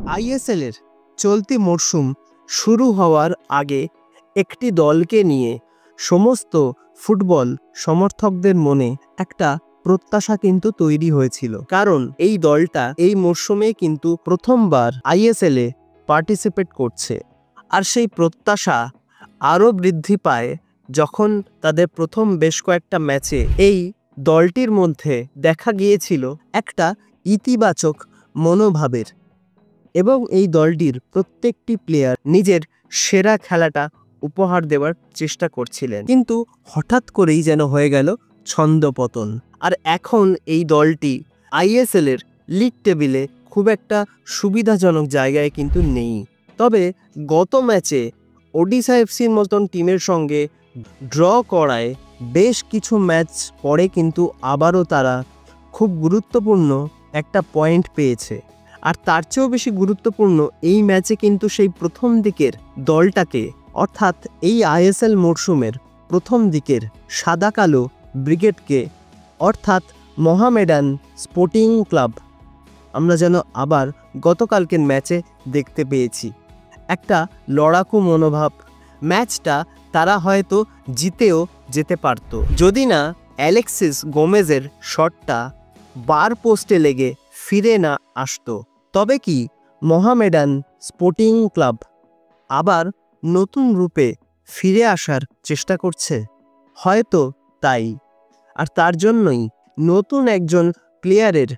ISL এর চলতি মরশুম শুরু হওয়ার আগে একটি দলকে নিয়ে সমস্ত ফুটবল সমর্থকদের মনে একটা প্রত্যাশা কিন্তু তৈরি হয়েছিল, কারণ এই দলটা এই মরশুমে কিন্তু প্রথমবার আইএসএল এ পার্টিসিপেট করছে। আর সেই প্রত্যাশা আরও বৃদ্ধি পায় যখন তাদের প্রথম বেশ কয়েকটা ম্যাচে এই দলটির মধ্যে দেখা গিয়েছিল একটা ইতিবাচক মনোভাবের, এবং এই দলটির প্রত্যেকটি প্লেয়ার নিজের সেরা খেলাটা উপহার দেওয়ার চেষ্টা করছিলেন। কিন্তু হঠাৎ করেই যেন হয়ে গেল ছন্দপতন। আর এখন এই দলটি আইএসএল এর লিগ টেবিলে খুব একটা সুবিধাজনক জায়গায় কিন্তু নেই। তবে গত ম্যাচে ওডিশা এফসির মতন টিমের সঙ্গে ড্র করায় বেশ কিছু ম্যাচ পরে কিন্তু আবারও তারা খুব গুরুত্বপূর্ণ একটা পয়েন্ট পেয়েছে। আর তার চেয়েও বেশি গুরুত্বপূর্ণ, এই ম্যাচে কিন্তু সেই প্রথম দিকের দলটাকে, অর্থাৎ এই আইএসএল মরশুমের প্রথম দিকের সাদা কালো ব্রিগেডকে, অর্থাৎ মোহামেডান স্পোর্টিং ক্লাব, আমরা যেন আবার গতকালকের ম্যাচে দেখতে পেয়েছি একটা লড়াকু মনোভাব। ম্যাচটা তারা হয়তো জিতেও যেতে পারত যদি না অ্যালেক্সিস গোমেজের শটটা বার পোস্টে লেগে ফিরে না আসতো। তবে কি মোহামেডান স্পোর্টিং ক্লাব আবার নতুন রূপে ফিরে আসার চেষ্টা করছে? হয়তো তাই। আর তার জন্যই নতুন একজন প্লেয়ারের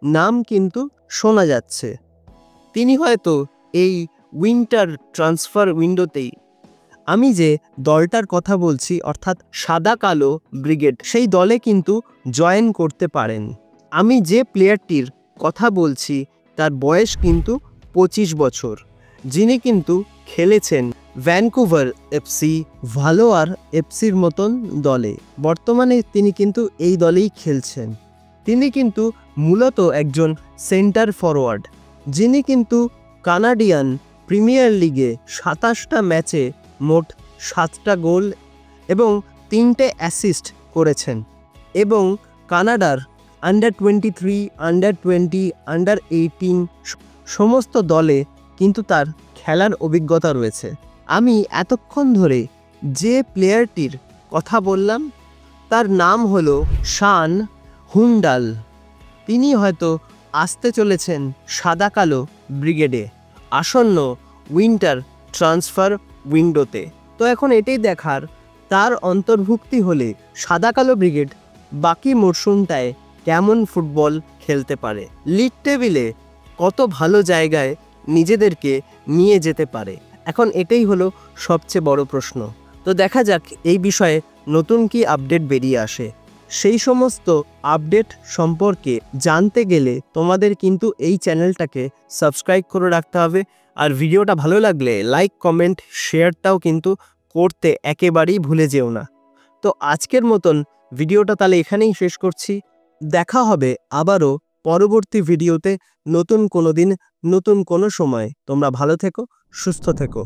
নাম কিন্তু শোনা যাচ্ছে। তিনি হয়তো এই উইন্টার ট্রান্সফার উইন্ডোতেই, আমি যে দলটার কথা বলছি অর্থাৎ সাদা কালো ব্রিগেড, সেই দলে কিন্তু জয়েন করতে পারেন। আমি যে প্লেয়ারটির কথা বলছি তার বয়স কিন্তু 25 বছর, যিনি কিন্তু খেলেছেন ভ্যানকুভার এফসি, ভালোয়ার এফসির মতন দলে। বর্তমানে তিনি কিন্তু এই দলেই খেলছেন। তিনি কিন্তু মূলত একজন সেন্টার ফরওয়ার্ড, যিনি কিন্তু কানাডিয়ান প্রিমিয়ার লিগে 27টা ম্যাচে মোট 7টা গোল এবং 3টে অ্যাসিস্ট করেছেন, এবং কানাডার আন্ডার 23, আন্ডার 20, আন্ডার 18 সমস্ত দলে কিন্তু তার খেলার অভিজ্ঞতা রয়েছে। আমি এতক্ষণ ধরে যে প্লেয়ারটির কথা বললাম তার নাম হলো শান হুন্ডাল। তিনি হয়তো আসতে চলেছেন সাদা কালো ব্রিগেডে আসন্ন উইন্টার ট্রান্সফার উইন্ডোতে। তো এখন এটাই দেখার, তার অন্তর্ভুক্তি হলে সাদা কালো ব্রিগেড বাকি মরশুমটায় কেমন ফুটবল খেলতে পারে, লিগ টেবিলে কত ভালো জায়গায় নিজেদেরকে নিয়ে যেতে পারে। এখন এটাই হলো সবচেয়ে বড় প্রশ্ন। তো দেখা যাক এই বিষয়ে নতুন কি আপডেট বেরিয়ে আসে। সেই সমস্ত আপডেট সম্পর্কে জানতে গেলে তোমাদের কিন্তু এই চ্যানেলটাকে সাবস্ক্রাইব করে রাখতে হবে। আর ভিডিওটা ভালো লাগলে লাইক, কমেন্ট, শেয়ারটাও কিন্তু করতে একেবারেই ভুলে যেও না। তো আজকের মতন ভিডিওটা তাহলে এখানেই শেষ করছি। দেখা হবে আবারও পরবর্তী ভিডিওতে, নতুন কোনো দিন, নতুন কোনো সময়। তোমরা ভালো থেকো, সুস্থ থেকো।